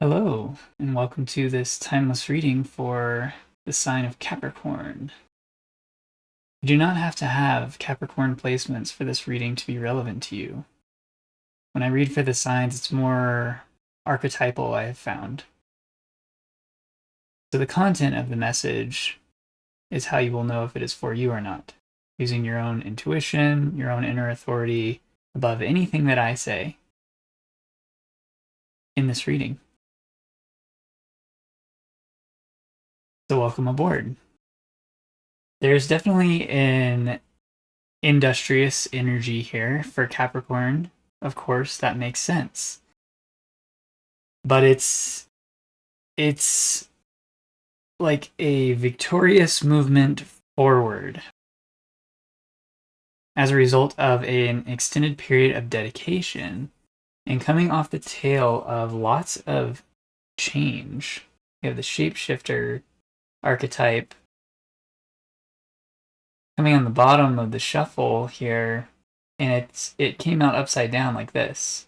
Hello, and welcome to this timeless reading for the sign of Capricorn. You do not have to have Capricorn placements for this reading to be relevant to you. When I read for the signs, it's more archetypal, I have found. So the content of the message is how you will know if it is for you or not, using your own intuition, your own inner authority above anything that I say in this reading. So welcome aboard. There's definitely an industrious energy here for Capricorn. Of course, that makes sense. But it's like a victorious movement forward as a result of an extended period of dedication and coming off the tail of lots of change. You have the shapeshifter archetype coming on the bottom of the shuffle here, and it came out upside down like this.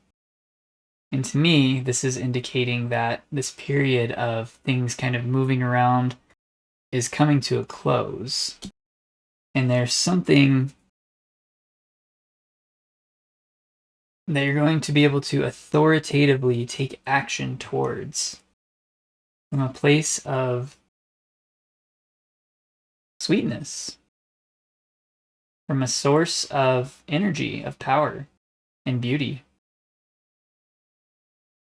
And to me, this is indicating that this period of things kind of moving around is coming to a close. And there's something that you're going to be able to authoritatively take action towards from a place of sweetness, from a source of energy, of power, and beauty.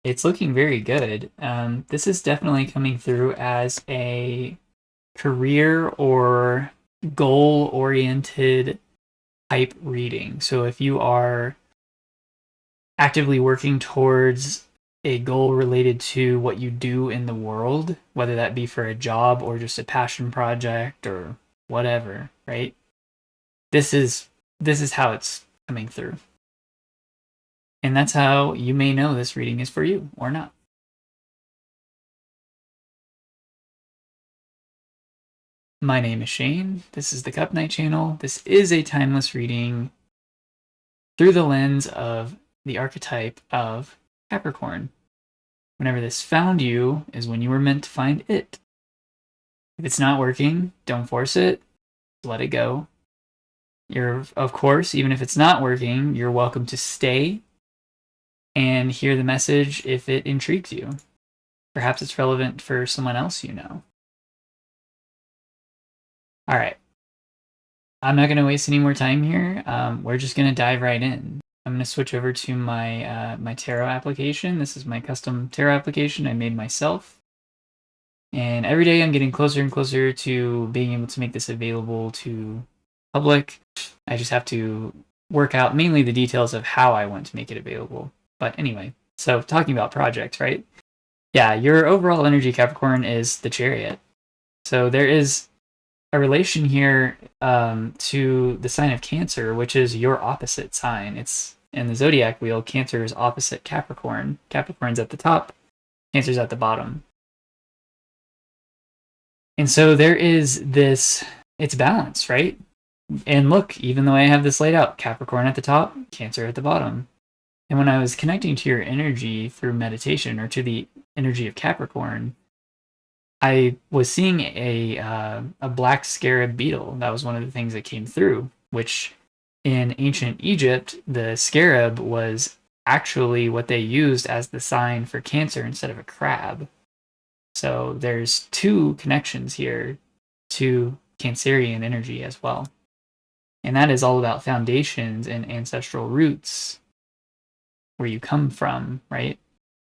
It's looking very good. This is definitely coming through as a career or goal-oriented type reading. So if you are actively working towards a goal related to what you do in the world, whether that be for a job or just a passion project or whatever, right? This is how it's coming through. And that's how you may know this reading is for you or not. My name is Shane. This is the Cup Night channel. This is a timeless reading through the lens of the archetype of Capricorn. Whenever this found you is when you were meant to find it. If it's not working, don't force it. Let it go. Of course, even if it's not working, you're welcome to stay and hear the message if it intrigues you. Perhaps it's relevant for someone else you know. All right. I'm not going to waste any more time here. We're just going to dive right in. I'm going to switch over to my my tarot application. This is my custom tarot application I made myself. And every day I'm getting closer and closer to being able to make this available to public. I just have to work out mainly the details of how I want to make it available. But anyway, so talking about projects, right? Yeah, your overall energy, Capricorn, is the Chariot. So there is a relation here to the sign of Cancer, which is your opposite sign. It's in the zodiac wheel. Cancer is opposite Capricorn. Capricorn's at the top, Cancer's at the bottom. And so there is this, it's balance, right? And look, even though I have this laid out, Capricorn at the top, Cancer at the bottom. And when I was connecting to your energy through meditation or to the energy of Capricorn, I was seeing a black scarab beetle. That was one of the things that came through, which in ancient Egypt, the scarab was actually what they used as the sign for Cancer instead of a crab. So there's two connections here to Cancerian energy as well. And that is all about foundations and ancestral roots, where you come from, right?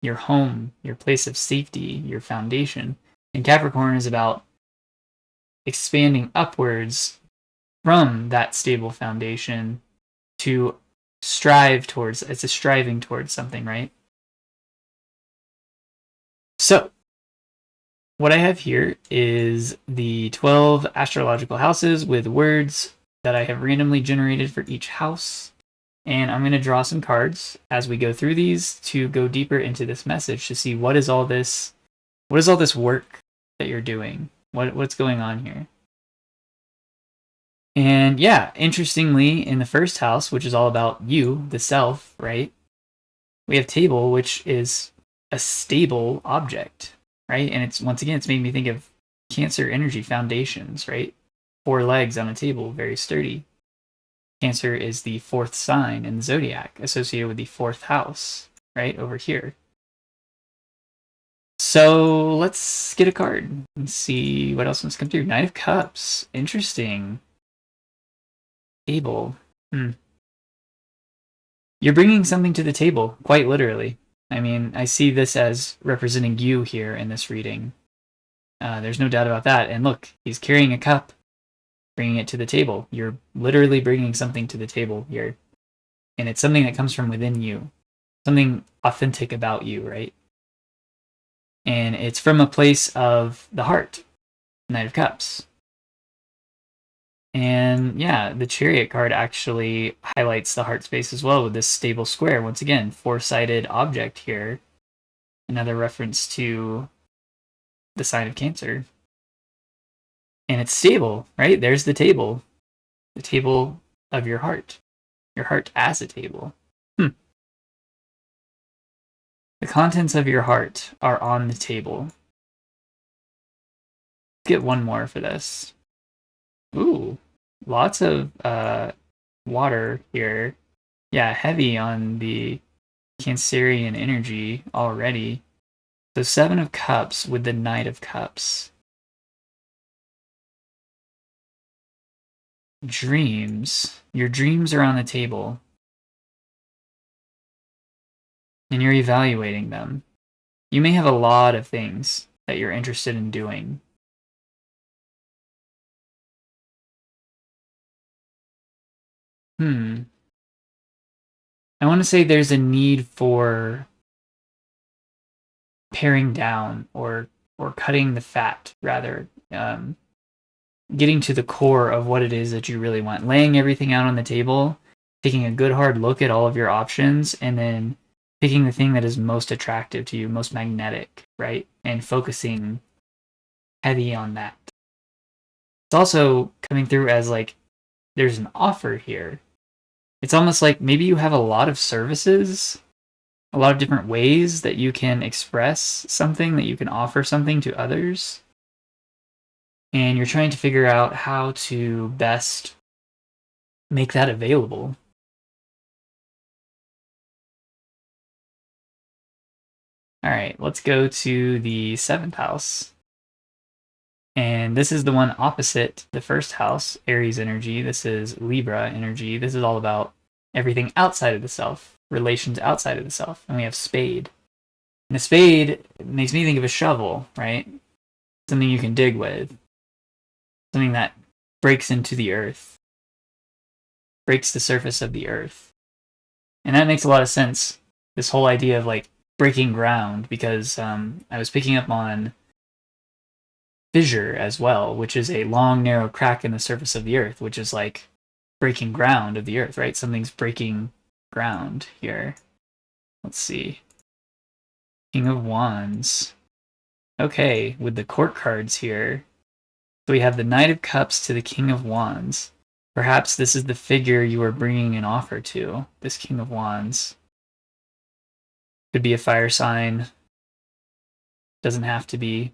Your home, your place of safety, your foundation. And Capricorn is about expanding upwards from that stable foundation to strive towards, it's a striving towards something, right? So, what I have here is the 12 astrological houses with words that I have randomly generated for each house. And I'm going to draw some cards as we go through these to go deeper into this message to see what is all this work that you're doing? What's going on here? And yeah, interestingly, in the first house, which is all about you, the self, right? We have table, which is a stable object, right? And it's once again, it's made me think of Cancer energy foundations, right? 4 legs on a table, very sturdy. Cancer is the 4th sign in the zodiac, associated with the 4th house, right? Over here. So let's get a card and see what else wants to come through. Knight of Cups. Interesting. Able. You're bringing something to the table, quite literally. I mean, I see this as representing you here in this reading. There's no doubt about that. And look, he's carrying a cup, bringing it to the table. You're literally bringing something to the table here. And it's something that comes from within you, something authentic about you, right? And it's from a place of the heart, Knight of Cups. And yeah, the Chariot card actually highlights the heart space as well with this stable square. Once again, 4-sided object here. Another reference to the sign of Cancer. And it's stable, right? There's the table of your heart as a table. The contents of your heart are on the table. Let's get one more for this. Ooh, lots of water here. Yeah, heavy on the Cancerian energy already. So 7 of Cups with the Knight of Cups. Dreams. Your dreams are on the table. And you're evaluating them. You may have a lot of things that you're interested in doing. I want to say there's a need for paring down or cutting the fat, rather. Getting to the core of what it is that you really want. Laying everything out on the table, taking a good hard look at all of your options, and then picking the thing that is most attractive to you, most magnetic, right? And focusing heavy on that. It's also coming through as like there's an offer here. It's almost like maybe you have a lot of services, a lot of different ways that you can express something, that you can offer something to others. And you're trying to figure out how to best make that available. All right, let's go to the 7th house. And this is the one opposite the 1st house, Aries energy. This is Libra energy. This is all about everything outside of the self, relations outside of the self. And we have Spade. And a spade makes me think of a shovel, right? Something you can dig with. Something that breaks into the earth, breaks the surface of the earth. And that makes a lot of sense. This whole idea of like breaking ground, because I was picking up on Fissure as well, which is a long, narrow crack in the surface of the earth, which is like breaking ground of the earth, right? Something's breaking ground here. Let's see. King of Wands. Okay, with the court cards here. So we have the Knight of Cups to the King of Wands. Perhaps this is the figure you are bringing an offer to, this King of Wands. Could be a fire sign. Doesn't have to be.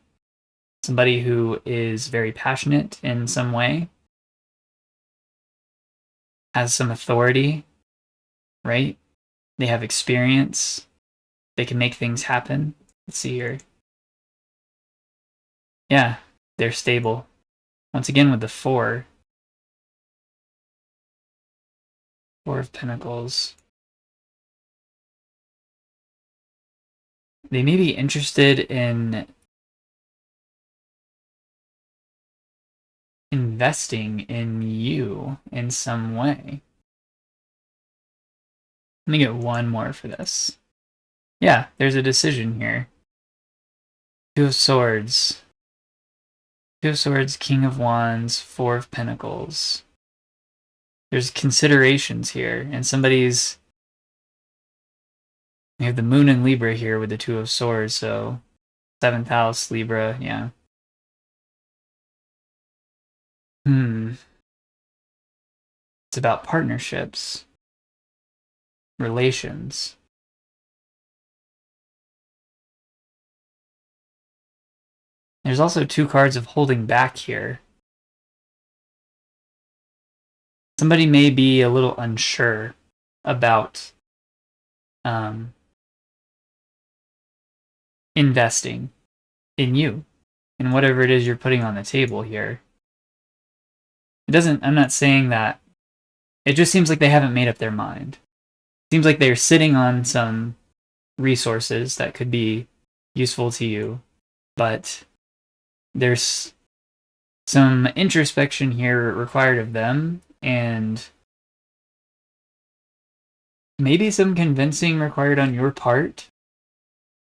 Somebody who is very passionate in some way. Has some authority, right? They have experience. They can make things happen. Let's see here. Yeah, they're stable. Once again with the 4. 4 of Pentacles. They may be interested in investing in you in some way. Let me get one more for this. Yeah, there's a decision here. 2 of Swords. 2 of Swords, King of Wands, 4 of Pentacles. There's considerations here, and somebody's... We have the Moon in Libra here with the 2 of Swords, so 7th house, Libra, yeah. It's about partnerships, relations. There's also 2 cards of holding back here. Somebody may be a little unsure about investing in you and whatever it is you're putting on the table here. I'm not saying that. It just seems like they haven't made up their mind. It seems like they're sitting on some resources that could be useful to you, but there's some introspection here required of them, and maybe some convincing required on your part,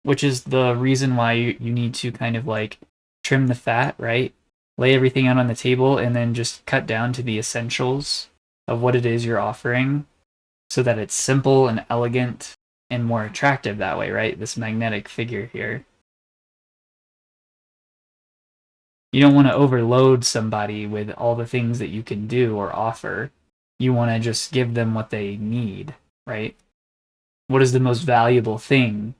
which is the reason why you need to kind of like trim the fat, right? Lay everything out on the table and then just cut down to the essentials of what it is you're offering so that it's simple and elegant and more attractive that way, right? This magnetic figure here. You don't want to overload somebody with all the things that you can do or offer. You want to just give them what they need, right? What is the most valuable thing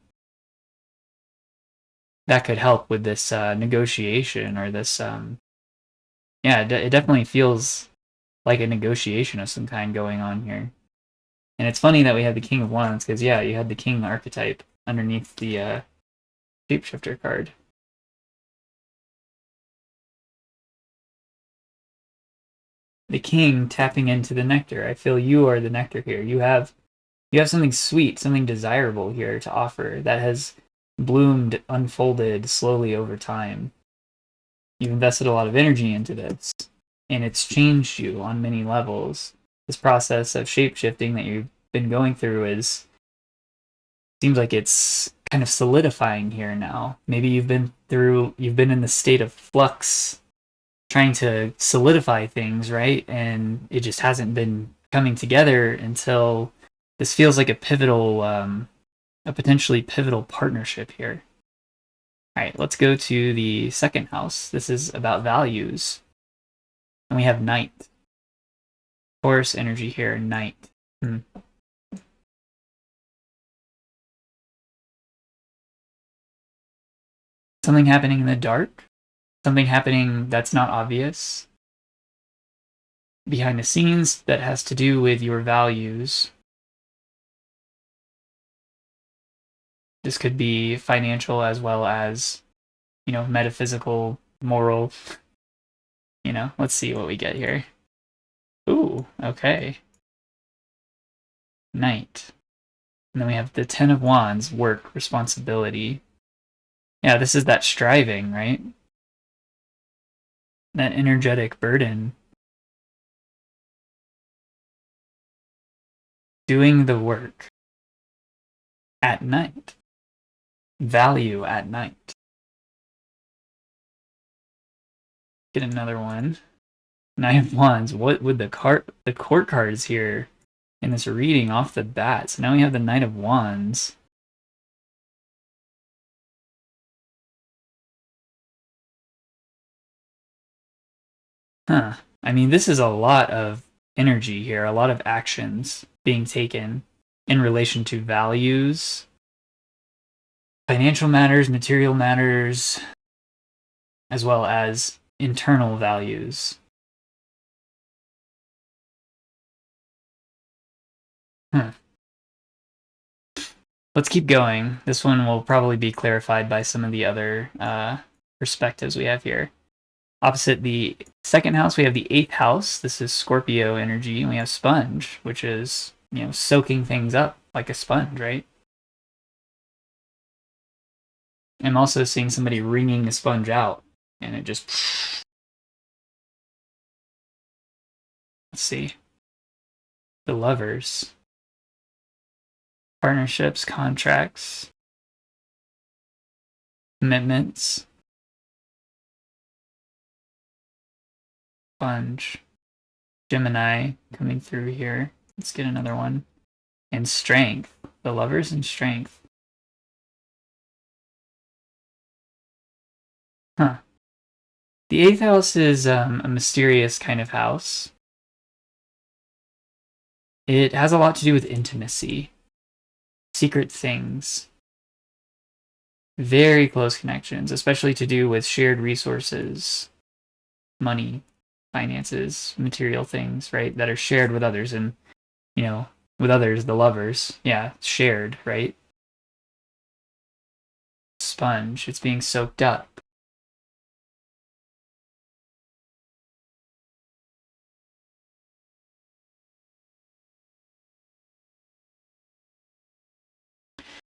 that could help with this negotiation or this? Yeah, it definitely feels like a negotiation of some kind going on here. And it's funny that we have the King of Wands because, yeah, you had the King archetype underneath the Shapeshifter card. The King tapping into the nectar. I feel you are the nectar here. You have something sweet, something desirable here to offer that has bloomed, unfolded slowly over time. You've invested a lot of energy into this, and it's changed you on many levels. This process of shape-shifting that you've been going through seems like it's kind of solidifying here now. Maybe you've been in the state of flux, trying to solidify things, right? And it just hasn't been coming together until this feels like a potentially pivotal partnership here. All right, let's go to the second house. This is about values. And we have Knight. Taurus energy here, Knight. Something happening in the dark. Something happening that's not obvious. Behind the scenes that has to do with your values. This could be financial as well as, metaphysical, moral. Let's see what we get here. Ooh, okay. Knight. And then we have the Ten of Wands, work, responsibility. Yeah, this is that striving, right? That energetic burden. Doing the work at night. Value at night. Get another one. Nine of Wands. What would the court cards here in this reading off the bat? So now we have the Knight of Wands. Huh. I mean, this is a lot of energy here, a lot of actions being taken in relation to values, financial matters, material matters, as well as internal values. Let's keep going. This one will probably be clarified by some of the other perspectives we have here. Opposite the second house, we have the 8th house. This is Scorpio energy, and we have Sponge, which is, soaking things up like a sponge, right? I'm also seeing somebody wringing a sponge out, and it just... Let's see. The Lovers. Partnerships, contracts, commitments. Sponge. Gemini coming through here. Let's get another one. And Strength. The Lovers and Strength. Huh. The 8th house is a mysterious kind of house. It has a lot to do with intimacy, secret things. Very close connections, especially to do with shared resources, money, finances, material things, right? That are shared with others and, with others, the lovers. Yeah, shared, right? Sponge, it's being soaked up.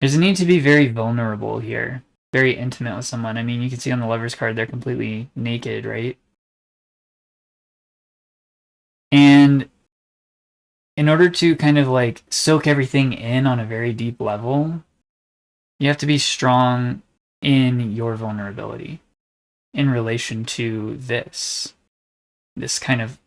There's a need to be very vulnerable here, very intimate with someone. I mean, you can see on the Lover's card, they're completely naked, right? And in order to kind of like soak everything in on a very deep level, you have to be strong in your vulnerability in relation to this kind of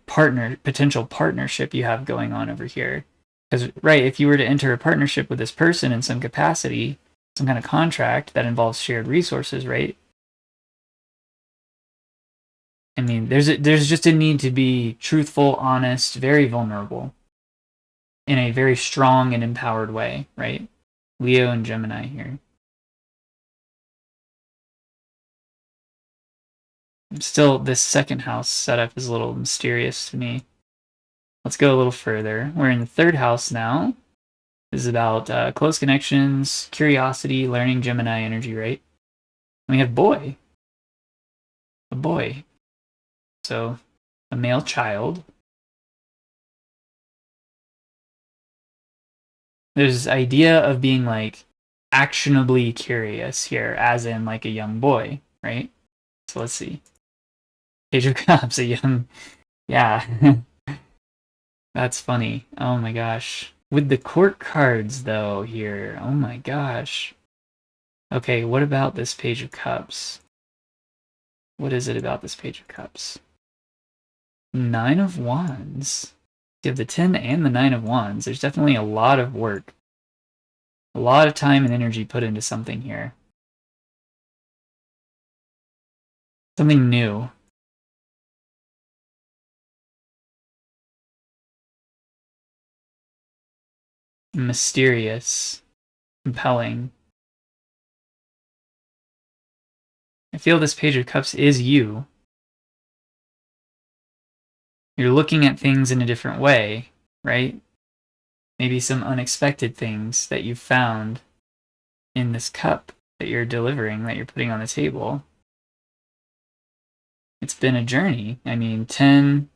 potential partnership you have going on over here. Because, right, if you were to enter a partnership with this person in some capacity, some kind of contract that involves shared resources, right? I mean, there's just a need to be truthful, honest, very vulnerable in a very strong and empowered way, right? Leo and Gemini here. Still, this second house setup is a little mysterious to me. Let's go a little further. We're in the third house now. This is about close connections, curiosity, learning, Gemini energy, right? And we have boy. A boy. So, a male child. There's this idea of being like actionably curious here, as in like a young boy, right? So let's see. Page of Cups, a young, yeah. That's funny. Oh my gosh. With the court cards though here, oh my gosh. Okay, what about this Page of Cups? What is it about this Page of Cups? Nine of Wands. You have the 10 and the 9 of Wands. There's definitely a lot of work. A lot of time and energy put into something here. Something new. Mysterious. Compelling. I feel this Page of Cups is you. You're looking at things in a different way, right? Maybe some unexpected things that you've found in this cup that you're delivering, that you're putting on the table. It's been a journey. I mean, 10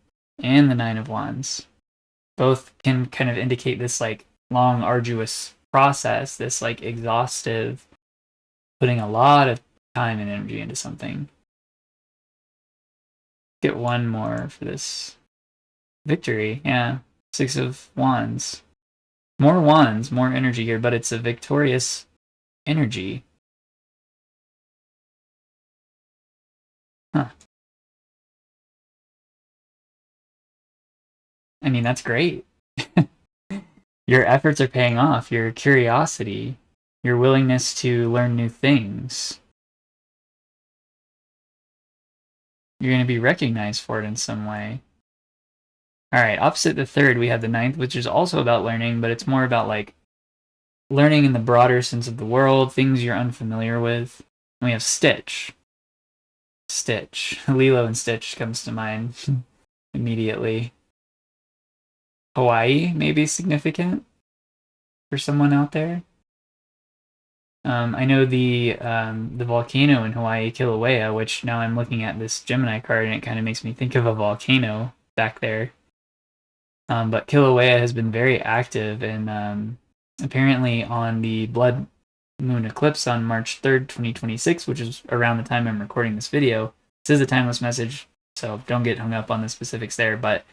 and the 9 of Wands both can kind of indicate this like long, arduous process, this like exhaustive, putting a lot of time and energy into something. Get one more for this victory. Yeah, 6 of Wands. More wands, more energy here, but it's a victorious energy. Huh. I mean, that's great. Your efforts are paying off. Your curiosity, your willingness to learn new things. You're going to be recognized for it in some way. All right, opposite the third, we have the ninth, which is also about learning, but it's more about like learning in the broader sense of the world, things you're unfamiliar with. And we have Stitch. Stitch. Lilo and Stitch comes to mind immediately. Hawaii may be significant for someone out there. I know the volcano in Hawaii, Kilauea, which now I'm looking at this Gemini card and it kind of makes me think of a volcano back there. But Kilauea has been very active, and apparently on the blood moon eclipse on March 3rd, 2026, which is around the time I'm recording this video. This is a timeless message, so don't get hung up on the specifics there, but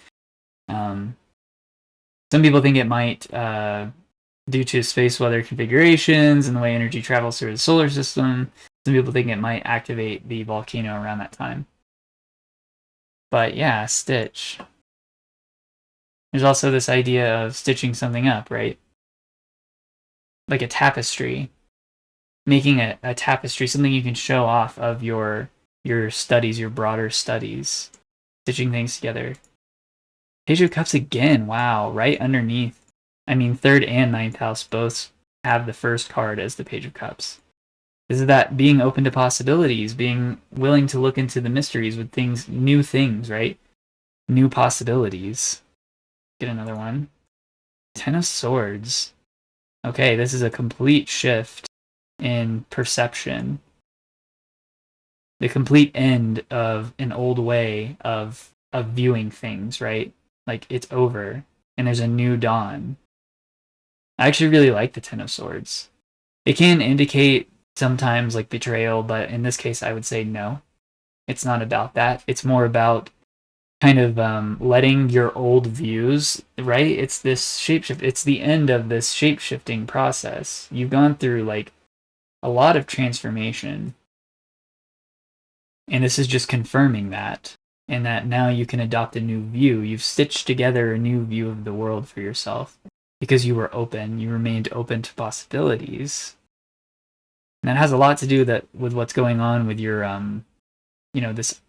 some people think it might, due to space weather configurations and the way energy travels through the solar system, some people think it might activate the volcano around that time. But yeah, Stitch. There's also this idea of stitching something up, right? Like a tapestry. Making a tapestry, something you can show off of your studies, your broader studies. Stitching things together. Page of Cups again, wow, right underneath. I mean, third and ninth house both have the first card as the Page of Cups. This is that being open to possibilities, being willing to look into the mysteries with things, new things, right? New possibilities. Get another one. Ten of Swords. Okay, this is a complete shift in perception. The complete end of an old way of viewing things, right? Like, it's over, and there's a new dawn. I actually really like the Ten of Swords. It can indicate sometimes like betrayal, but in this case I would say no. It's not about that. It's more about kind of letting your old views, right? It's this shapeshift. It's the end of this shape-shifting process. You've gone through like a lot of transformation. And this is just confirming that. And that now you can adopt a new view. You've stitched together a new view of the world for yourself because you were open. You remained open to possibilities. And that has a lot to do with what's going on with your, this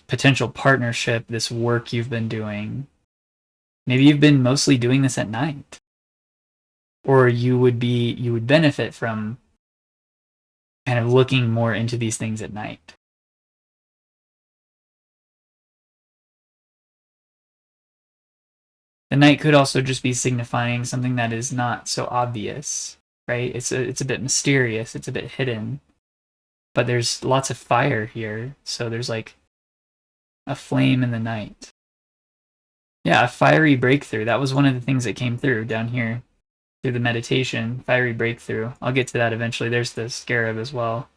potential partnership, this work you've been doing. Maybe you've been mostly doing this at night, or you would benefit from kind of looking more into these things at night. The night could also just be signifying something that is not so obvious, right? It's a bit mysterious, it's a bit hidden, but there's lots of fire here, so there's like a flame in the night. Yeah, a fiery breakthrough. That was one of the things that came through down here through the meditation. Fiery breakthrough. I'll get to that eventually. There's the Scarab as well.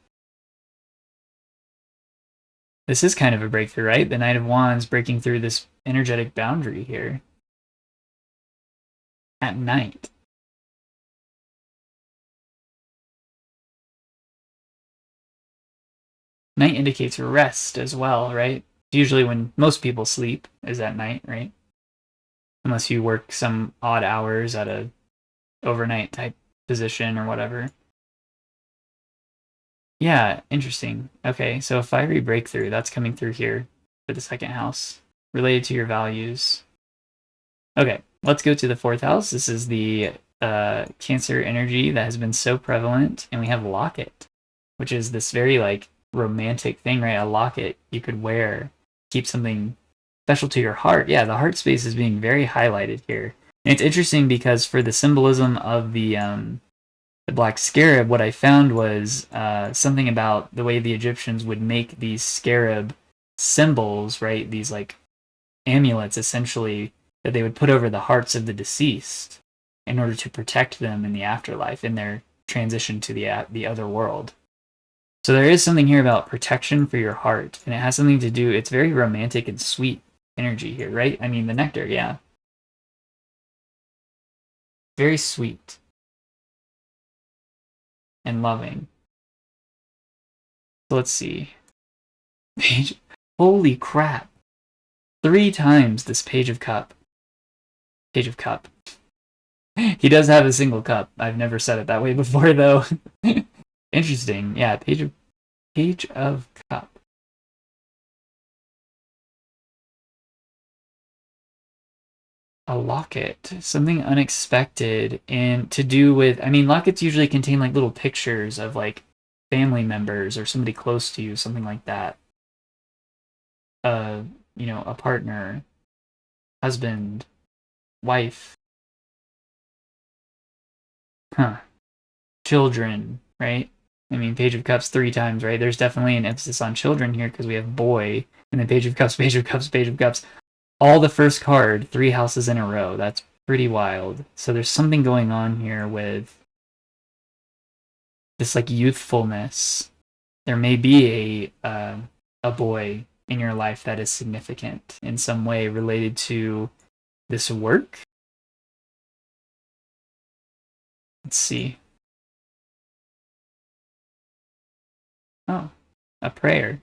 This is kind of a breakthrough, right? The Knight of Wands breaking through this energetic boundary here. At night. Night indicates rest as well, right? Usually when most people sleep is at night, right? Unless you work some odd hours at a overnight type position or whatever. Yeah, interesting. Okay, so a fiery breakthrough, that's coming through here for the second house, related to your values. Okay, let's go to the fourth house. This is the Cancer energy that has been so prevalent, and we have locket, which is this very like romantic thing, right? A locket you could wear, keep something special to your heart. Yeah, the heart space is being very highlighted here. And it's interesting because for the symbolism of the Black Scarab, what I found was something about the way the Egyptians would make these scarab symbols, right? These like amulets, essentially, that they would put over the hearts of the deceased in order to protect them in the afterlife, in their transition to the other world. So there is something here about protection for your heart, and it has something to do, it's very romantic and sweet energy here, right? I mean, the nectar, yeah. Very sweet and loving. So let's see. Page, holy crap. 3 times this Page of Cup. Page of Cup. He does have a single cup. I've never said it that way before, though. Interesting. Yeah, Page of Cup. A locket. Something unexpected and to do with... I mean, lockets usually contain like little pictures of like family members or somebody close to you, something like that. A partner, husband, wife. Huh. Children, right? I mean, Page of Cups 3 times, right? There's definitely an emphasis on children here because we have boy, and then Page of Cups, Page of Cups, Page of Cups. All the first card, 3 houses in a row. That's pretty wild. So there's something going on here with this like youthfulness. There may be a boy in your life that is significant in some way related to this work. Let's see. Oh, a prayer.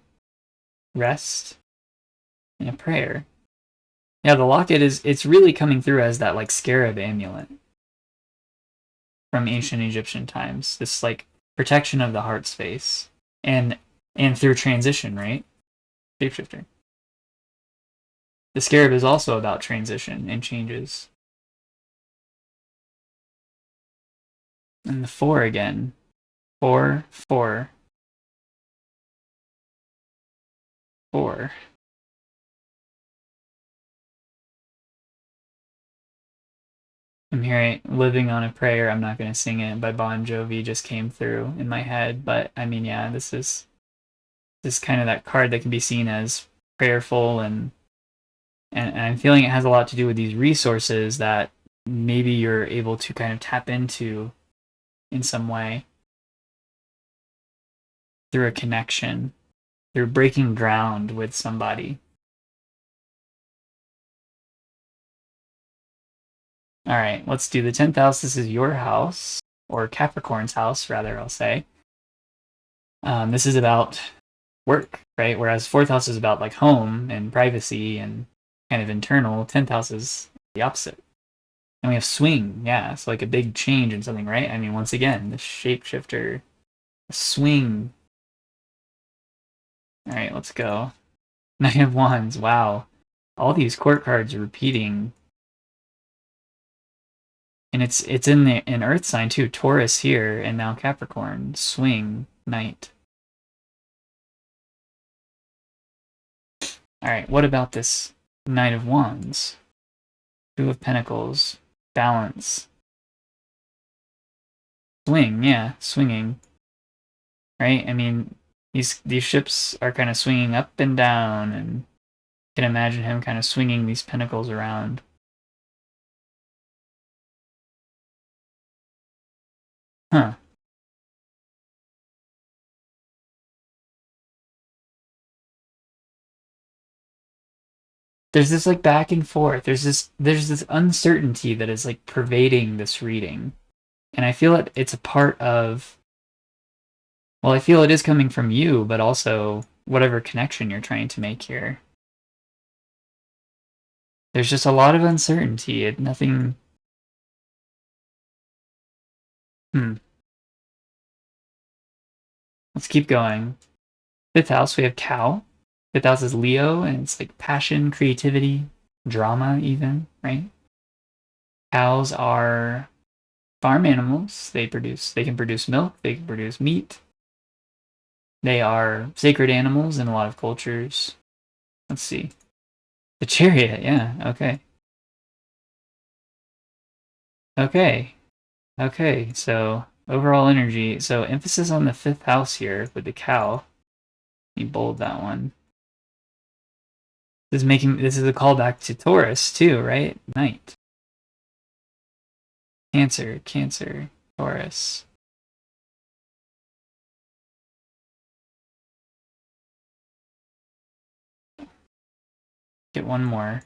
Rest and a prayer. Yeah, the locket it's really coming through as that like scarab amulet from ancient Egyptian times. This like protection of the heart space. And through transition, right? Shapeshifter. The scarab is also about transition and changes. And the 4 again. 4, 4, 4. I'm hearing Living on a Prayer, I'm not going to sing it, by Bon Jovi just came through in my head. But I mean, yeah, this is kind of that card that can be seen as prayerful, and I'm feeling it has a lot to do with these resources that maybe you're able to kind of tap into in some way through a connection, through breaking ground with somebody. All right, let's do the 10th house. This is your house, or Capricorn's house, rather, I'll say. This is about work, right? Whereas 4th house is about like home and privacy and kind of internal. 10th house is the opposite. And we have swing, yeah, so like a big change in something, right? I mean, once again, the shapeshifter, swing. All right, let's go. 9 of Wands, wow. All these court cards are repeating. And it's in the Earth sign too. Taurus here, and now Capricorn. Swing, Knight. All right, what about this Knight of Wands? 2 of Pentacles, balance. Swing, yeah, swinging. Right? I mean, these ships are kind of swinging up and down, and you can imagine him kind of swinging these pentacles around. Huh. There's this like back and forth. There's this uncertainty that is like pervading this reading. And I feel it's a part of, well, I feel it is coming from you, but also whatever connection you're trying to make here. There's just a lot of uncertainty. Nothing. Let's keep going. 5th house, we have Cow. 5th house is Leo, and it's like passion, creativity, drama, even, right? Cows are farm animals. They can produce milk, they can produce meat. They are sacred animals in a lot of cultures. Let's see. The Chariot, yeah, okay. Okay, so overall energy. So emphasis on the 5th house here with the cow. You bold that one. This is a callback to Taurus too, right? Knight. Cancer, Taurus. Get one more.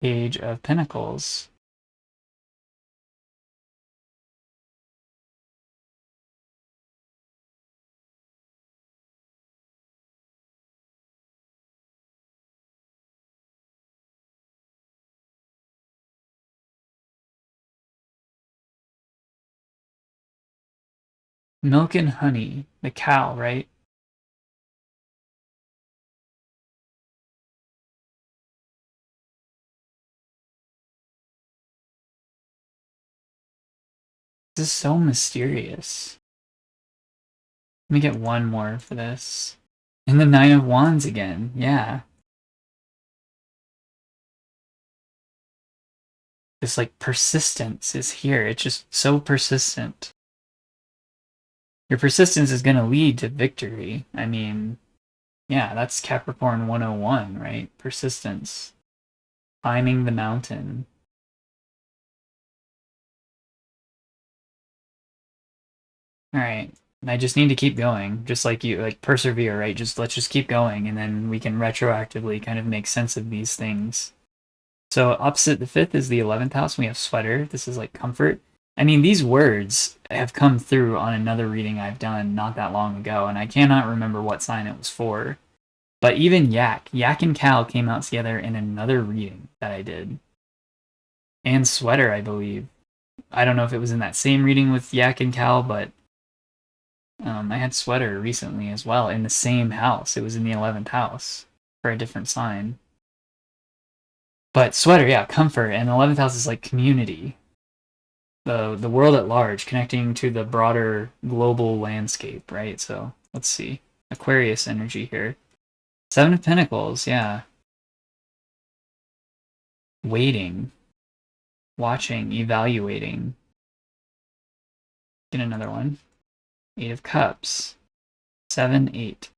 Page of Pentacles. Milk and honey. The cow, right? This is so mysterious. Let me get one more for this. And the 9 of Wands again. Yeah. This like persistence is here. It's just so persistent. Your persistence is going to lead to victory. I mean, yeah, that's Capricorn 101, right? Persistence. Climbing the mountain. All right. I just need to keep going, just like you, like persevere, right? Let's just keep going, and then we can retroactively kind of make sense of these things. So opposite the 5th is the 11th house. We have sweater. This is like comfort. I mean, these words have come through on another reading I've done not that long ago, and I cannot remember what sign it was for. But even yak and cow came out together in another reading that I did. And sweater, I believe. I don't know if it was in that same reading with yak and cow, but I had sweater recently as well in the same house. It was in the 11th house for a different sign. But sweater, yeah, comfort. And the 11th house is like community. the world at large, connecting to the broader global landscape, right? So let's see. Aquarius energy here. Seven of Pentacles, yeah. Waiting, watching, evaluating. Get another one. Eight of Cups. 7, 8.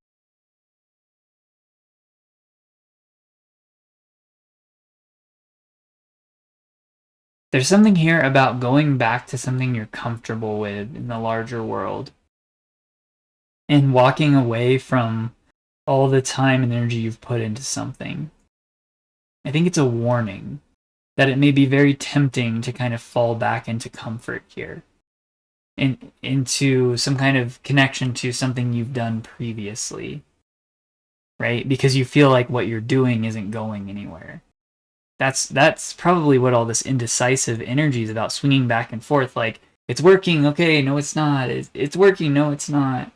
There's something here about going back to something you're comfortable with in the larger world and walking away from all the time and energy you've put into something. I think it's a warning that it may be very tempting to kind of fall back into comfort here and into some kind of connection to something you've done previously, right? Because you feel like what you're doing isn't going anywhere. That's probably what all this indecisive energy is about, swinging back and forth. Like, it's working, okay, no, it's not. It's working, no, it's not.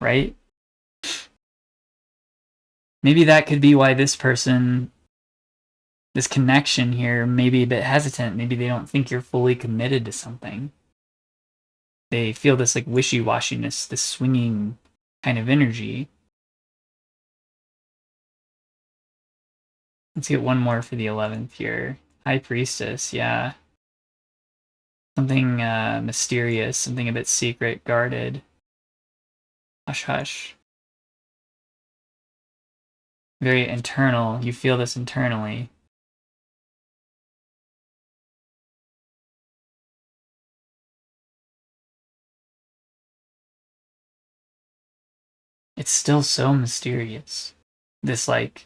Right? Maybe that could be why this person, this connection here, may be a bit hesitant. Maybe they don't think you're fully committed to something. They feel this like wishy-washiness, this swinging kind of energy. Let's get one more for the 11th here. High Priestess, yeah. Something mysterious, something a bit secret, guarded. Hush, hush. Very internal. You feel this internally. It's still so mysterious. This, like,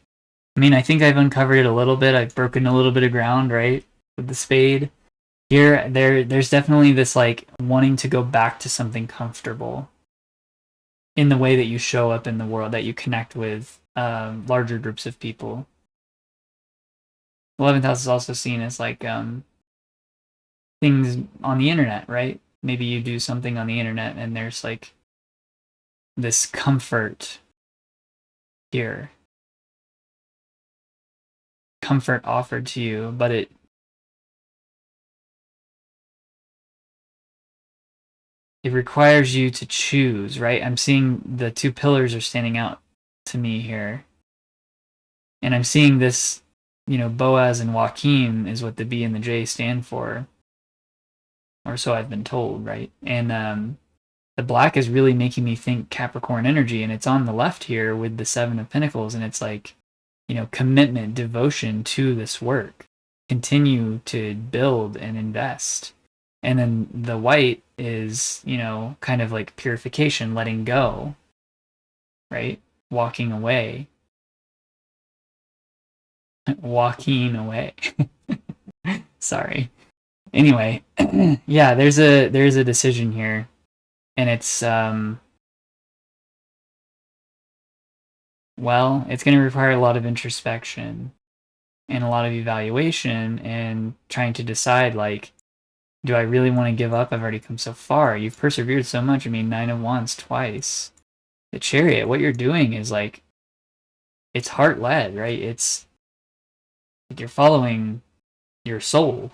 I mean, I think I've uncovered it a little bit. I've broken a little bit of ground, right, with the spade. Here, there's definitely this, like, wanting to go back to something comfortable in the way that you show up in the world, that you connect with larger groups of people. 11th house is also seen as, like, things on the internet, right? Maybe you do something on the internet and there's, like, this comfort here. Comfort offered to you, but it requires you to choose, right? I'm seeing the two pillars are standing out to me here. And I'm seeing this, you know, Boaz and Joaquin is what the B and the J stand for. Or so I've been told, right? And the black is really making me think Capricorn energy, and it's on the left here with the Seven of Pentacles, and it's like, you know, commitment, devotion to this work. Continue to build and invest. And then the white is, you know, kind of like purification, letting go, right? Walking away. Walking away. Sorry. Anyway, yeah, there's a decision here, and it's well, it's going to require a lot of introspection and a lot of evaluation and trying to decide, like, do I really want to give up? I've already come so far. You've persevered so much. I mean, 9 of Wands twice. The Chariot, what you're doing is, like, it's heart-led, right? It's like you're following your soul.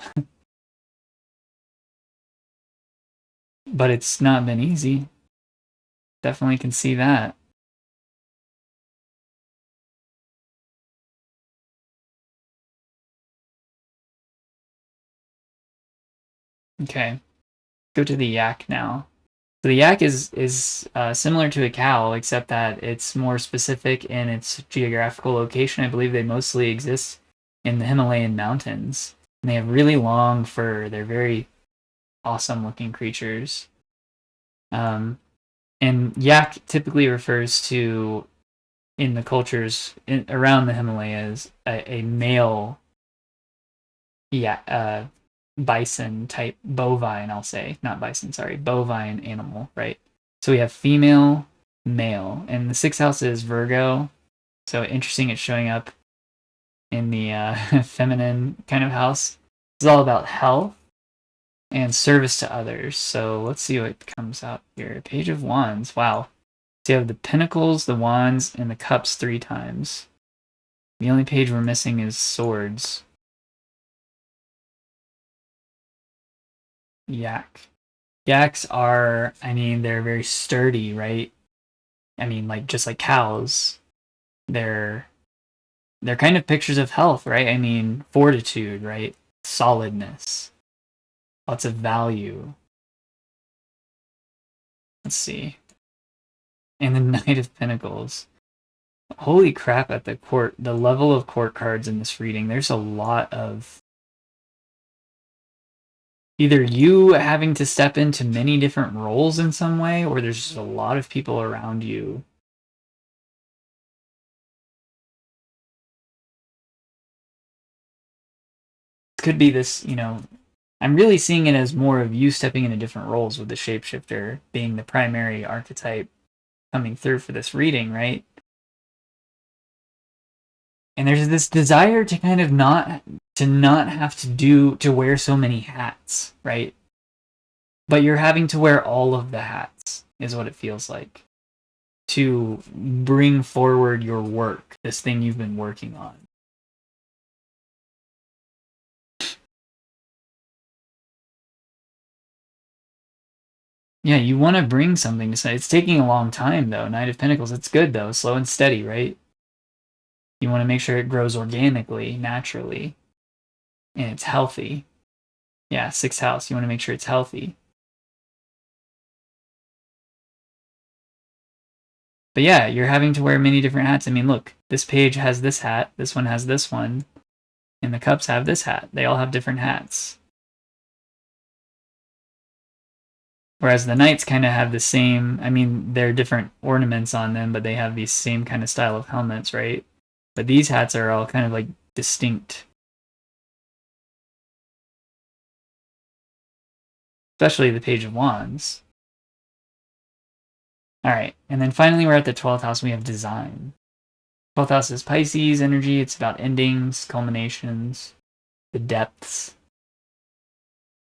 But it's not been easy. Definitely can see that. Okay, go to the yak now. So the yak is similar to a cow, except that it's more specific in its geographical location. I believe they mostly exist in the Himalayan mountains. And they have really long fur. They're very awesome looking creatures. And yak typically refers to, in the cultures around the Himalayas, a male bison type, bovine, I'll say, not bison, sorry, bovine animal, right? So we have female, male, and the sixth house is Virgo. So interesting, it's showing up in the feminine kind of house. It's all about health and service to others. So let's see what comes out here. Page of Wands. Wow. So you have the Pentacles, the Wands, and the Cups 3 times. The only page we're missing is Swords. yak. Yaks are, I mean, they're very sturdy, right? I mean, like just like cows. They're kind of pictures of health, right? I mean, fortitude, right? Solidness. Lots of value. Let's see. And the Knight of Pentacles. Holy crap, at the court, the level of court cards in this reading, there's a lot of either you having to step into many different roles in some way, or there's just a lot of people around you. Could be this, you know, I'm really seeing it as more of you stepping into different roles with the shapeshifter being the primary archetype coming through for this reading, right? And there's this desire to kind of not have to wear so many hats, right? But you're having to wear all of the hats is what it feels like to bring forward your work, this thing you've been working on. Yeah, you want to bring something to say. It's taking a long time though. Knight of Pentacles, it's good though, slow and steady, right? You want to make sure it grows organically, naturally, and it's healthy. Yeah, sixth house, you want to make sure it's healthy. But yeah, you're having to wear many different hats. I mean, look, this page has this hat, this one has this one, and the cups have this hat. They all have different hats. Whereas the knights kind of have the same, I mean, they're different ornaments on them, but they have these same kind of style of helmets, right? But these hats are all kind of like distinct. Especially the Page of Wands. All right, and then finally we're at the 12th house. We have design. 12th house is Pisces energy. It's about endings, culminations, the depths,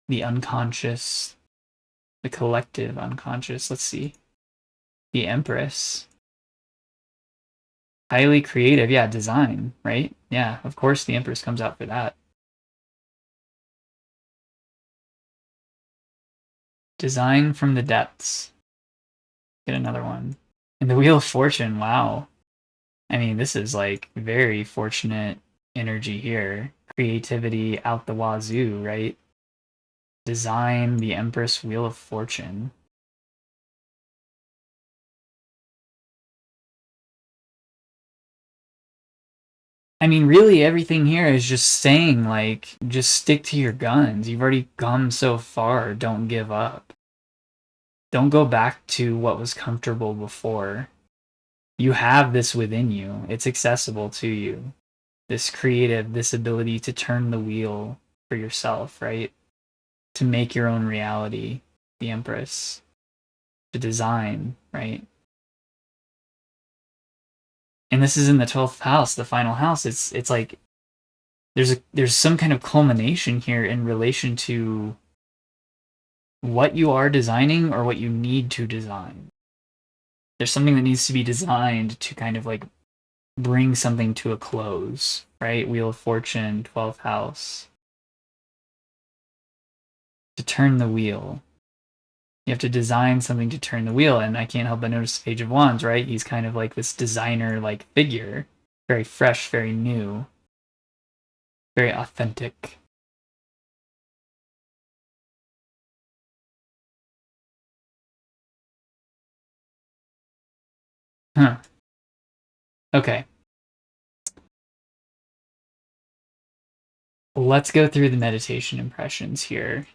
the unconscious, the collective unconscious. Let's see. The Empress. Highly creative. Yeah, design, right? Yeah, of course the Empress comes out for that. Design from the depths. Get another one. And the Wheel of Fortune. Wow. I mean, this is like very fortunate energy here. Creativity out the wazoo, right? Design, the Empress, Wheel of Fortune. I mean, really, everything here is just saying, like, just stick to your guns. You've already come so far. Don't give up. Don't go back to what was comfortable before. You have this within you, it's accessible to you. This creative, this ability to turn the wheel for yourself, right? To make your own reality, the Empress. To design, right? And this is in the 12th house, the final house. It's like there's some kind of culmination here in relation to what you are designing or what you need to design. There's something that needs to be designed to kind of like bring something to a close, right? Wheel of Fortune, 12th house. To turn the wheel. You have to design something to turn the wheel, and I can't help but notice the Page of Wands, right? He's kind of like this designer like figure. Very fresh, very new. Very authentic. Huh. Okay. Let's go through the meditation impressions here.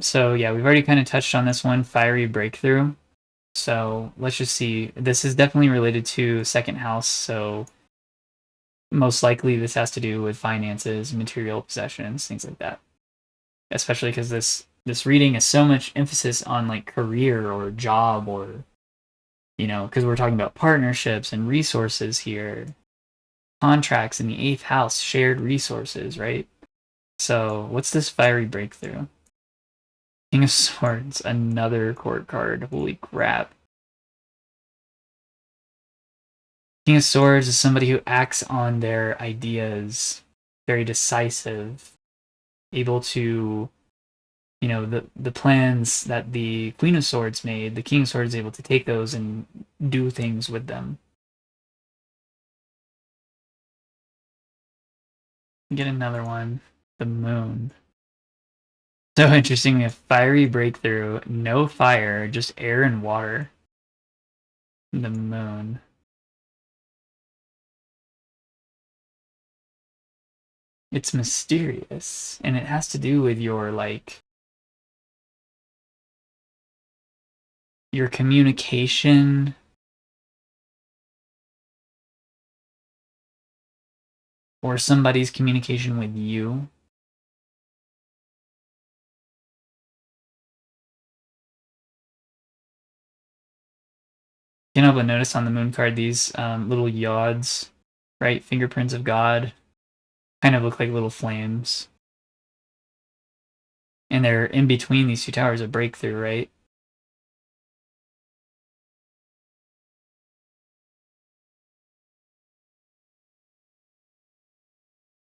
So yeah, we've already kind of touched on this one, fiery breakthrough. So let's just see. This is definitely related to second house. So most likely this has to do with finances, material possessions, things like that. Especially because this reading is so much emphasis on like career or job or, you know, because we're talking about partnerships and resources here, contracts in the 8th house, shared resources, right? So what's this fiery breakthrough? King of Swords, another court card. Holy crap. King of Swords is somebody who acts on their ideas, very decisive, able to you know, the plans that the Queen of Swords made, the King of Swords is able to take those and do things with them. Get another one. The Moon. So interesting. We have fiery breakthrough, no fire, just air and water. The Moon. It's mysterious, and it has to do with your like your communication, or somebody's communication with you. You know, but notice on the Moon card these little yods, right? Fingerprints of God, kind of look like little flames. And they're in between these two towers, a breakthrough, right?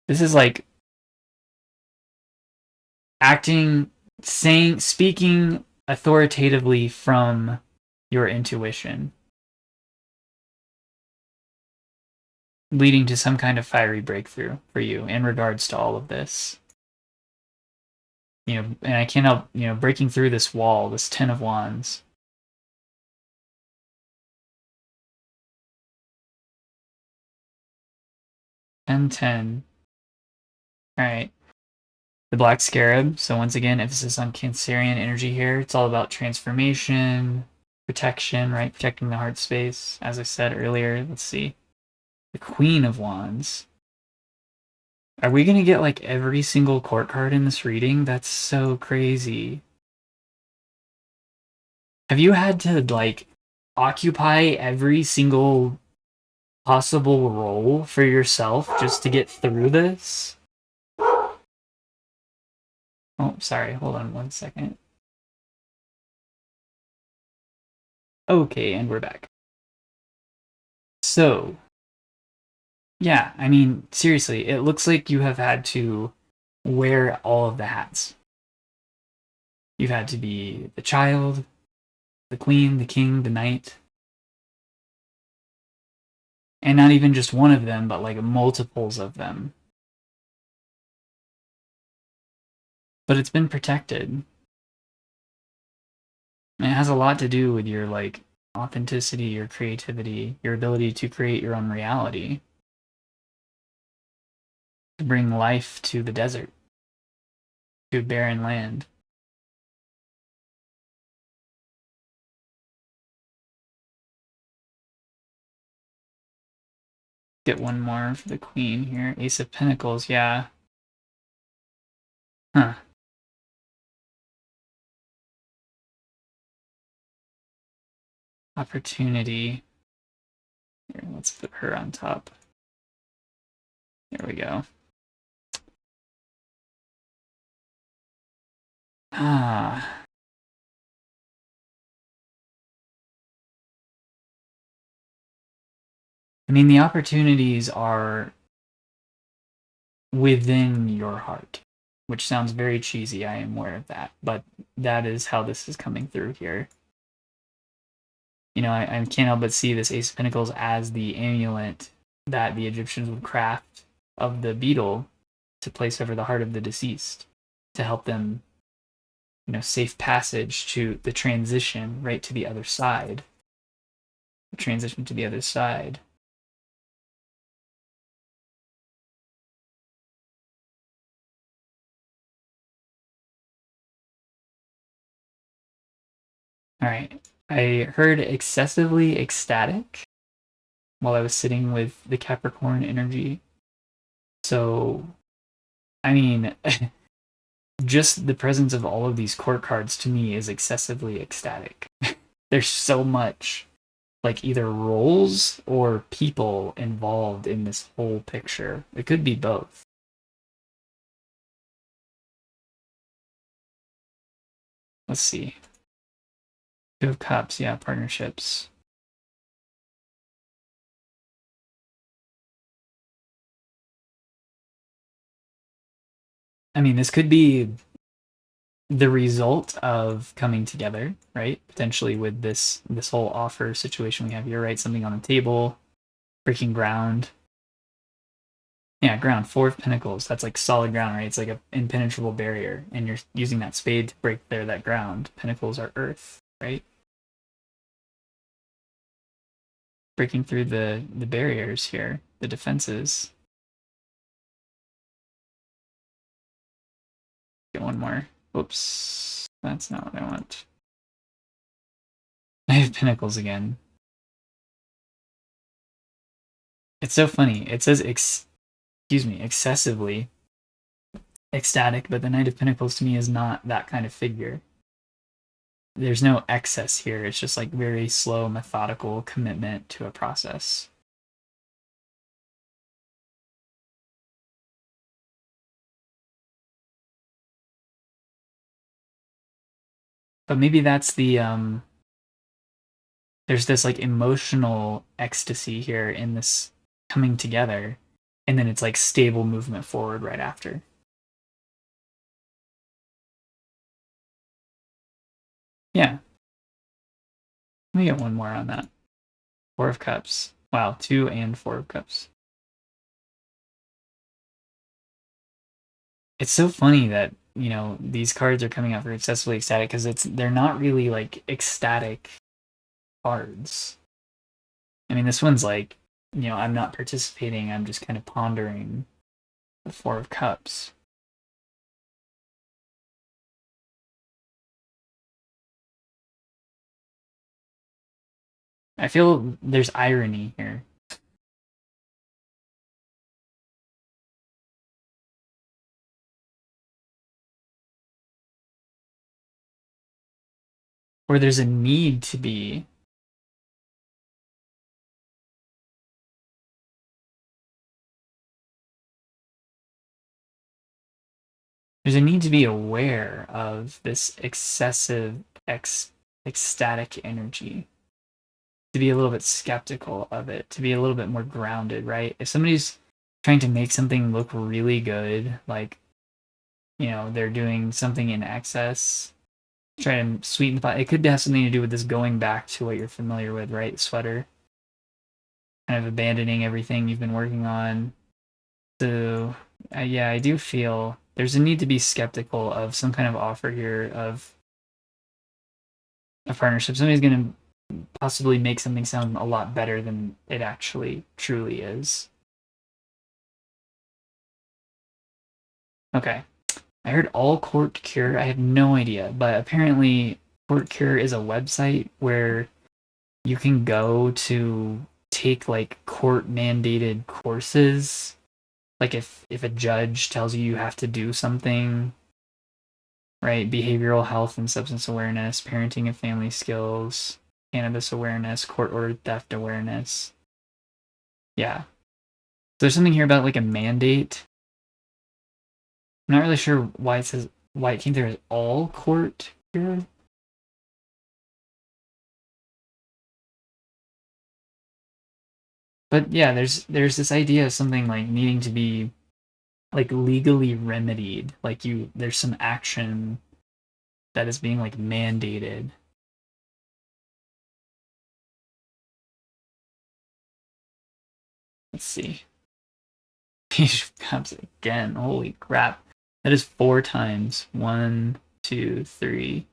This is like acting, saying, speaking authoritatively from your intuition, leading to some kind of fiery breakthrough for you in regards to all of this. You know, and I can't help, you know, breaking through this wall, this Ten of Wands. Ten. All right. The Black Scarab. So once again, emphasis on Cancerian energy here. It's all about transformation, protection, right? Protecting the heart space. As I said earlier, let's see. The Queen of Wands. Are we gonna get like every single court card in this reading? That's so crazy. Have you had to like occupy every single possible role for yourself just to get through this? Oh, sorry. Hold on one second. Okay, and we're back. So, yeah, I mean, seriously, it looks like you have had to wear all of the hats. You've had to be the child, the queen, the king, the knight. And not even just one of them, but like multiples of them. But it's been protected. And it has a lot to do with your like authenticity, your creativity, your ability to create your own reality, to bring life to the desert, to barren land. Get one more for the queen here. Ace of Pentacles, yeah. Huh. Opportunity. Here, let's put her on top. There we go. Ah. I mean, the opportunities are within your heart, which sounds very cheesy. I am aware of that, but that is how this is coming through here. You know, I can't help but see this Ace of Pentacles as the amulet that the Egyptians would craft of the beetle to place over the heart of the deceased to help them, you know, safe passage to the transition right to the other side. The transition to the other side. All right. I heard excessively ecstatic while I was sitting with the Capricorn energy. So, I mean, just the presence of all of these court cards to me is excessively ecstatic. There's so much, like, either roles or people involved in this whole picture. It could be both. Let's see. Two of Cups, yeah, partnerships. I mean, this could be the result of coming together, right? Potentially with this whole offer situation we have here, right? Something on the table, breaking ground. Yeah, ground. 4 of Pentacles. That's like solid ground, right? It's like an impenetrable barrier, and you're using that spade to break that ground. Pentacles are earth, right? Breaking through the barriers here, the defenses. Get one more. Whoops. That's not what I want. I have Pentacles again. It's so funny. It says, excessively ecstatic, but the Knight of Pentacles to me is not that kind of figure. There's no excess here. It's just like very slow, methodical commitment to a process. But maybe that's the there's this like emotional ecstasy here in this coming together, and then it's like stable movement forward right after. Yeah. Let me get one more on that. 4 of Cups. Wow, 2 and 4 of Cups. It's so funny that, these cards are coming out for excessively ecstatic because they're not really like ecstatic cards. I mean, this one's like, I'm not participating, I'm just kind of pondering the 4 of Cups. I feel there's irony here. Where there's a need to be. There's a need to be aware of this excessive ecstatic energy, to be a little bit skeptical of it, to be a little bit more grounded, right? If somebody's trying to make something look really good, like, they're doing something in excess, trying to sweeten the pot, it could have something to do with this going back to what you're familiar with, right? Sweater, kind of abandoning everything you've been working on. So, yeah, I do feel there's a need to be skeptical of some kind of offer here of a partnership. Somebody's going to possibly make something sound a lot better than it actually truly is. Okay. I heard All Court Cure. I have no idea, but apparently Court Cure is a website where you can go to take like court mandated courses. Like if a judge tells you have to do something, right? Behavioral health and substance awareness, parenting and family skills, cannabis awareness, court ordered theft awareness. Yeah. So there's something here about like a mandate. I'm not really sure why it came there as all court here. But yeah, there's this idea of something like needing to be like legally remedied. Like there's some action that is being like mandated. Let's see. Page of Cups again. Holy crap. That is 4 times. 1, 2, 3.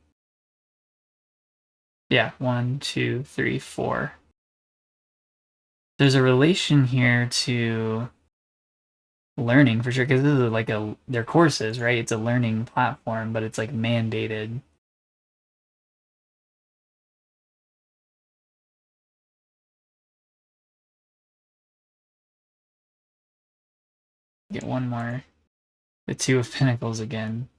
Yeah, 1, 2, 3, 4. There's a relation here to learning for sure, because this is like their courses, right? It's a learning platform, but it's like mandated. Get one more. The 2 of Pentacles again.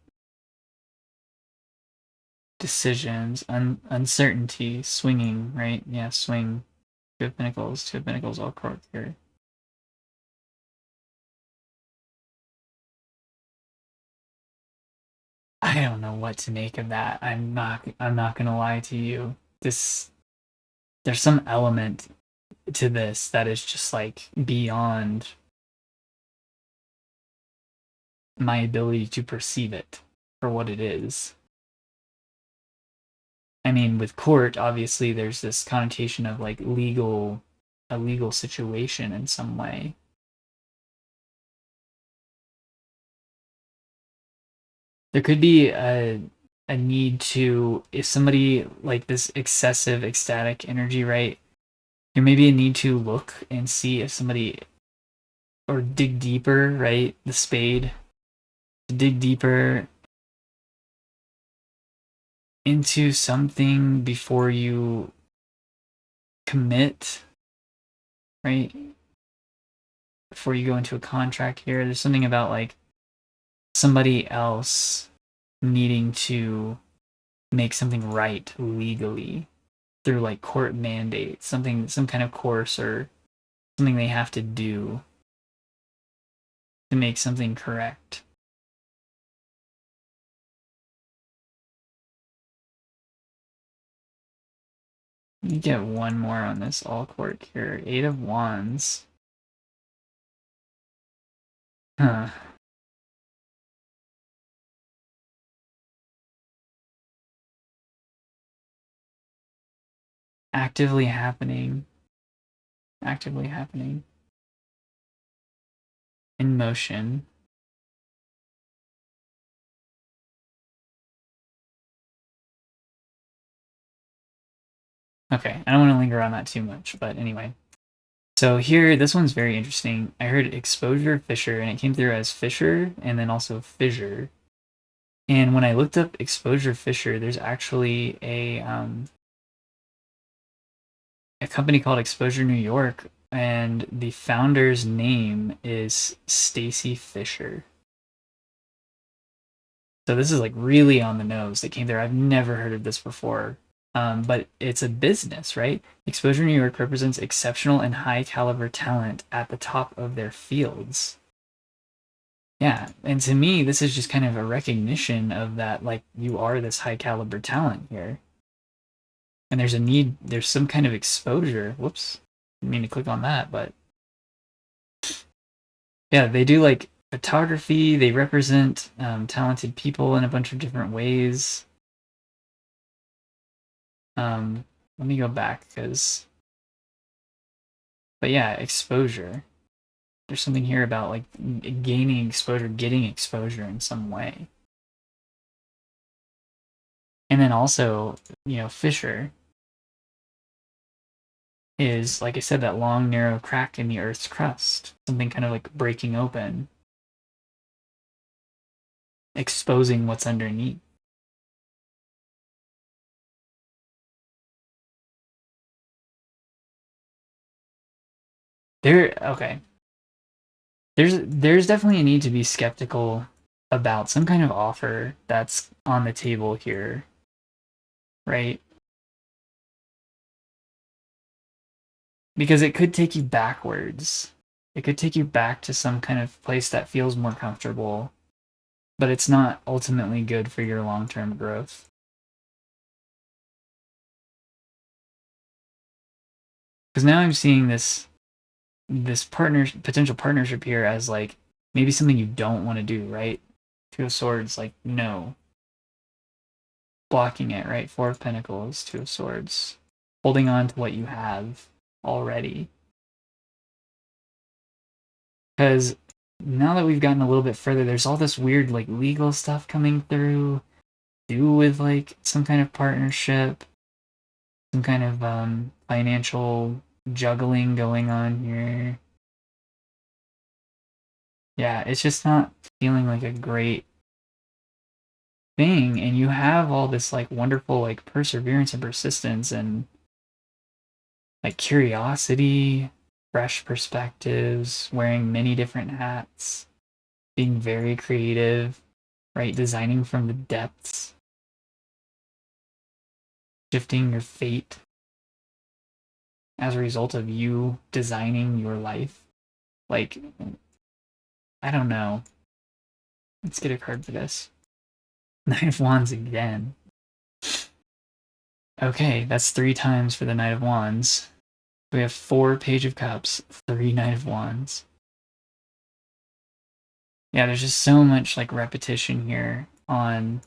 Decisions, uncertainty, swinging, right? Yeah, swing. 2 of Pentacles, 2 of Pentacles, all court here. I don't know what to make of that. I'm not gonna lie to you. There's some element to this that is just like beyond my ability to perceive it for what it is. I mean, with court, obviously, there's this connotation of like a legal situation in some way. There could be a need to, if somebody like this excessive ecstatic energy, right? There may be a need to look and see if somebody, or dig deeper, right? The spade, to dig deeper into something before you commit, right? Before you go into a contract here, there's something about like somebody else needing to make something right legally through like court mandate, something, some kind of course or something they have to do to make something correct. Let me get one more on this all court here. 8 of Wands. Huh. Actively happening. Actively happening. In motion. Okay, I don't want to linger on that too much, but anyway. So here, this one's very interesting. I heard exposure fissure, and it came through as fissure and then also fissure. And when I looked up exposure fissure, there's actually a company called Exposure New York, and the founder's name is Stacy Fisher. So this is like really on the nose that came there. I've never heard of this before. But it's a business, right? Exposure New York represents exceptional and high caliber talent at the top of their fields. Yeah, and to me, this is just kind of a recognition of that, like, you are this high caliber talent here. And there's a need, there's some kind of exposure. Whoops, didn't mean to click on that, but yeah, they do like photography, they represent talented people in a bunch of different ways. Let me go back because, but yeah, exposure. There's something here about like gaining exposure, getting exposure in some way. And then also, fissure is, like I said, that long, narrow crack in the Earth's crust. Something kind of like breaking open, exposing what's underneath. Okay. There's definitely a need to be skeptical about some kind of offer that's on the table here, right? Because it could take you backwards. It could take you back to some kind of place that feels more comfortable, but it's not ultimately good for your long-term growth. Because now I'm seeing this potential partnership here as like maybe something you don't want to do, right? Two of Swords, like no, blocking it, right? Four of Pentacles, Two of Swords, holding on to what you have already. Because now that we've gotten a little bit further, there's all this weird like legal stuff coming through, do with like some kind of partnership, some kind of financial juggling going on here. Yeah, it's just not feeling like a great thing. And you have all this like wonderful like perseverance and persistence and like curiosity, fresh perspectives, wearing many different hats, being very creative, right? Designing from the depths, shifting your fate as a result of you designing your life. Like, I don't know. Let's get a card for this. Knight of Wands again. Okay, that's 3 times for the Knight of Wands. We have 4 Page of Cups, 3 Knight of Wands. Yeah, there's just so much like repetition here on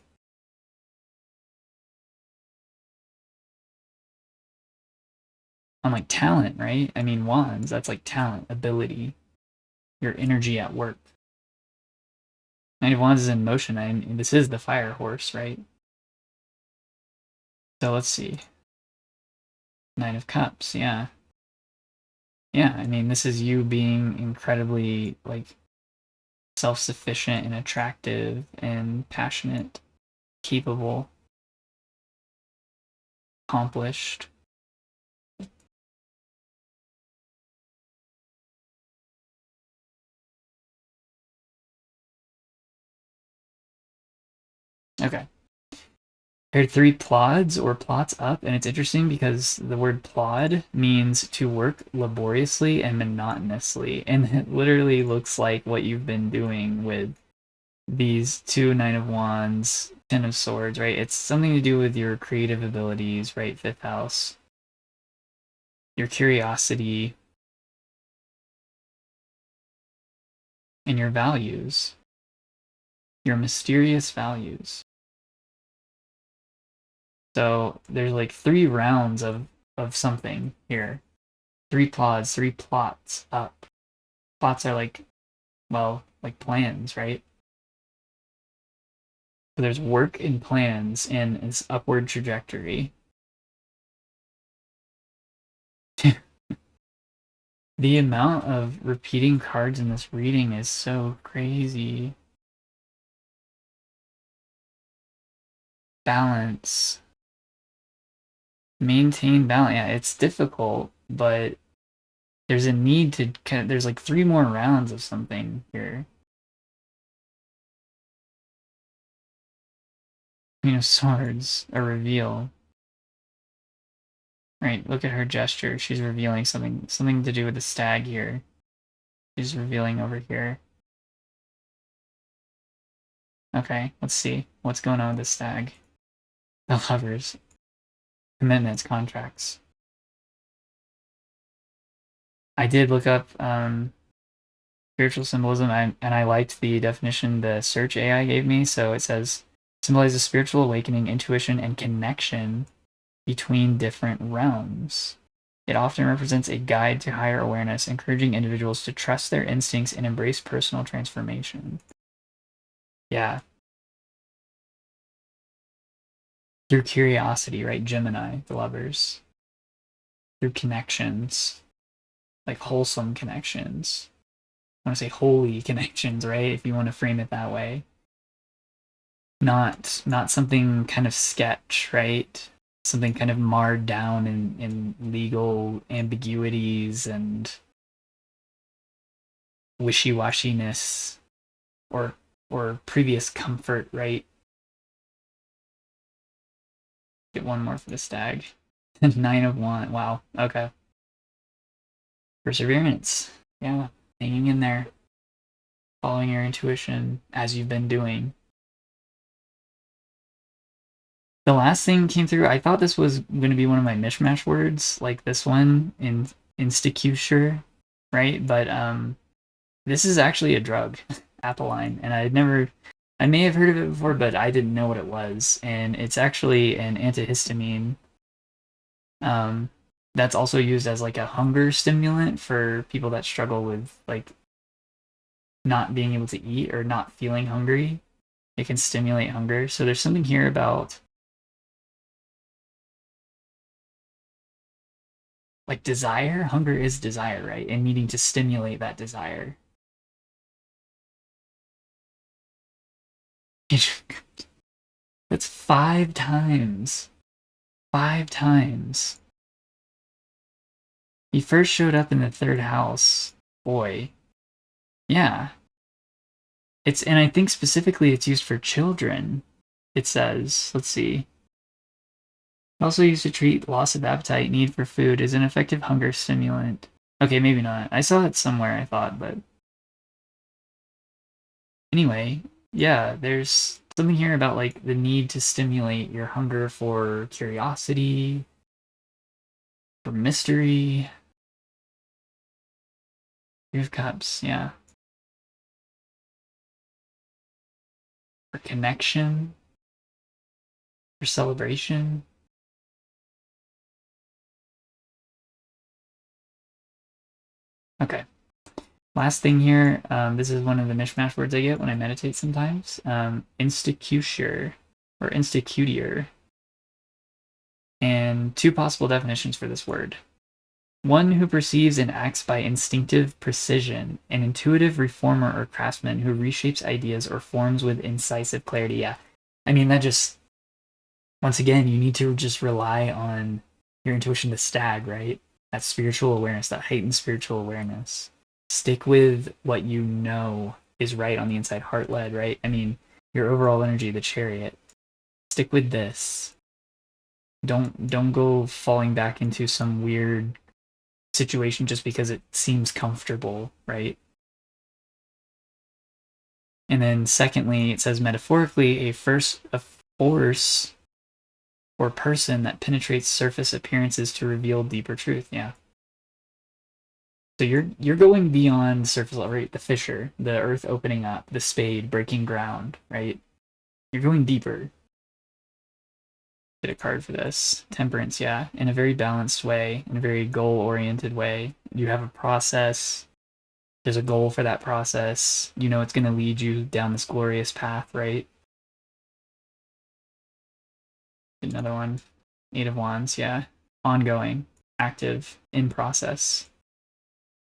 on like talent, right? I mean, wands, that's like talent, ability, your energy at work. Knight of Wands is in motion. This is the fire horse, right? So let's see. Knight of Cups, yeah. Yeah, I mean, this is you being incredibly, like, self-sufficient and attractive and passionate, capable, accomplished. Okay. There are 3 plods or plots up, and it's interesting because the word plod means to work laboriously and monotonously, and it literally looks like what you've been doing with these 2 Nine of Wands, Ten of Swords, right? It's something to do with your creative abilities, right? 5th house, your curiosity, and your values, your mysterious values. So there's like 3 rounds of something here. 3 plods, 3 plots up. Plots are like, well, like plans, right? So there's work and plans in its upward trajectory. The amount of repeating cards in this reading is so crazy. Balance. Maintain balance. Yeah, it's difficult, but there's a need to kind of, there's like 3 more rounds of something here. Queen of Swords, a reveal. Right, look at her gesture. She's revealing something to do with the stag here. She's revealing over here. Okay, let's see. What's going on with the stag? The lovers. Commitments, contracts. I did look up spiritual symbolism, and I liked the definition the search AI gave me. So it says, symbolizes spiritual awakening, intuition, and connection between different realms. It often represents a guide to higher awareness, encouraging individuals to trust their instincts and embrace personal transformation. Yeah. Through curiosity, right? Gemini, the lovers. Through connections, like wholesome connections. I want to say holy connections, right? If you want to frame it that way. Not something kind of sketch, right? Something kind of marred down in legal ambiguities and wishy-washiness or previous comfort, right? Get one more for the stag. 9 of Wands. Wow. Okay. Perseverance. Yeah. Hanging in there. Following your intuition as you've been doing. The last thing came through. I thought this was going to be one of my mishmash words, like this one in Insticutior, right? But this is actually a drug, Appeline, and I may have heard of it before, but I didn't know what it was. And it's actually an antihistamine. That's also used as like a hunger stimulant for people that struggle with like not being able to eat or not feeling hungry. It can stimulate hunger. So there's something here about like desire. Hunger is desire, right? And needing to stimulate that desire. That's 5 times. 5 times. He first showed up in the 3rd house. Boy. Yeah. And I think specifically it's used for children. It says, let's see. Also used to treat loss of appetite, need for food, is an effective hunger stimulant. Okay, maybe not. I saw it somewhere, I thought, but anyway, yeah, there's something here about like the need to stimulate your hunger for curiosity, for mystery. 3 of Cups, yeah. For connection, for celebration. Okay. Last thing here, this is one of the mishmash words I get when I meditate sometimes. Insticutior or insticutior. And two possible definitions for this word. One who perceives and acts by instinctive precision, an intuitive reformer or craftsman who reshapes ideas or forms with incisive clarity. Yeah. I mean, that just, once again, you need to just rely on your intuition, the stag, right? That spiritual awareness, that heightened spiritual awareness. Stick with what you know is right on the inside, heart led, right? I mean, your overall energy, the chariot. Stick with this. Don't go falling back into some weird situation just because it seems comfortable, right? And then secondly, it says metaphorically, a force or person that penetrates surface appearances to reveal deeper truth. Yeah. So you're going beyond surface level, right? The fissure, the earth opening up, the spade breaking ground, right? You're going deeper. Get a card for this. Temperance, yeah. In a very balanced way, in a very goal-oriented way. You have a process. There's a goal for that process. You know it's going to lead you down this glorious path, right? Another one. Eight of Wands, yeah. Ongoing, active, in process.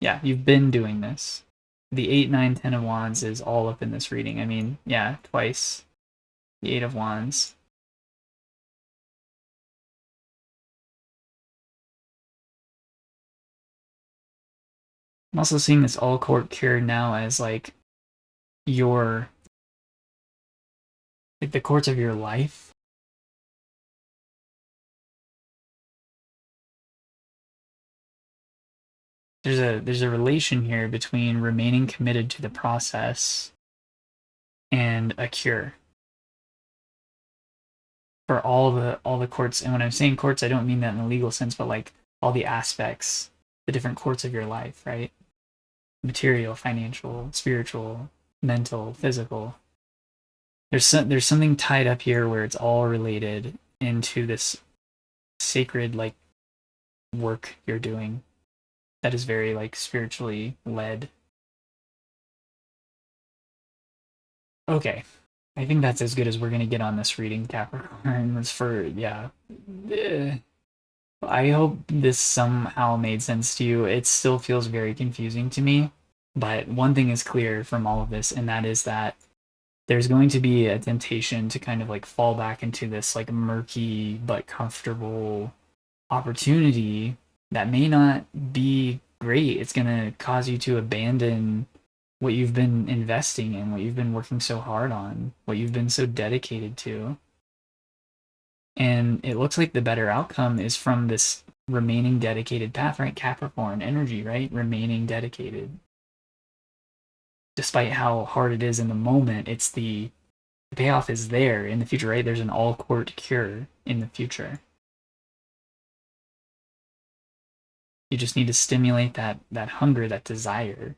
Yeah, you've been doing this. The 8, 9, 10 of Wands is all up in this reading. I mean, yeah, twice. The 8 of Wands. I'm also seeing this all court cure now as like your, like the courts of your life. There's a relation here between remaining committed to the process and a cure for all the courts. And when I'm saying courts, I don't mean that in a legal sense, but like all the aspects, the different courts of your life, right? Material, financial, spiritual, mental, physical. There's something tied up here where it's all related into this sacred like work you're doing that is very like spiritually led. Okay. I think that's as good as we're gonna get on this reading, Capricorn. It's for yeah. I hope this somehow made sense to you. It still feels very confusing to me, but one thing is clear from all of this, and that is that there's going to be a temptation to kind of like fall back into this like murky but comfortable opportunity that may not be great. It's going to cause you to abandon what you've been investing in, what you've been working so hard on, what you've been so dedicated to. And it looks like the better outcome is from this remaining dedicated path, right? Capricorn energy, right? Remaining dedicated. Despite how hard it is in the moment, it's the payoff is there in the future, right? There's an all court cure in the future. You just need to stimulate that hunger, that desire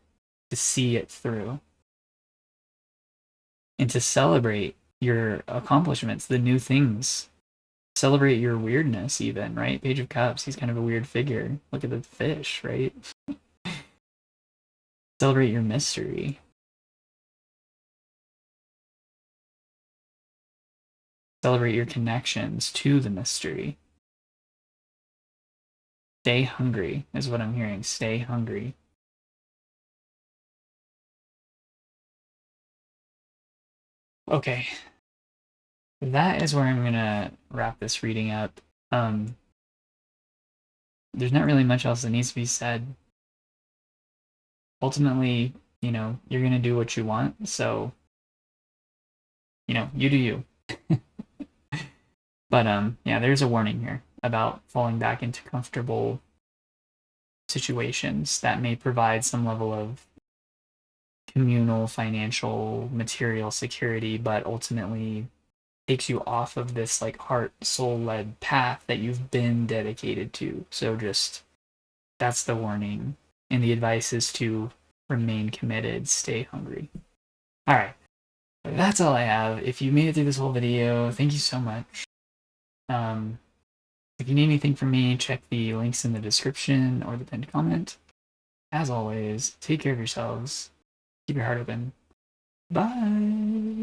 to see it through and to celebrate your accomplishments, the new things. Celebrate your weirdness, even, right? Page of Cups, he's kind of a weird figure. Look at the fish, right? Celebrate your mystery. Celebrate your connections to the mystery. Stay hungry, is what I'm hearing. Stay hungry. Okay, that is where I'm gonna wrap this reading up. Um, there's not really much else that needs to be said. Ultimately, you're gonna do what you want, so you do you. But yeah, there's a warning here about falling back into comfortable situations that may provide some level of communal, financial, material security, but ultimately takes you off of this like heart soul led path that you've been dedicated to. So just that's the warning, and the advice is to remain committed, stay hungry. All right, that's all I have. If you made it through this whole video, thank you so much. If you need anything from me, check the links in the description or the pinned comment. as always, take care of yourselves. Keep your heart open. Bye.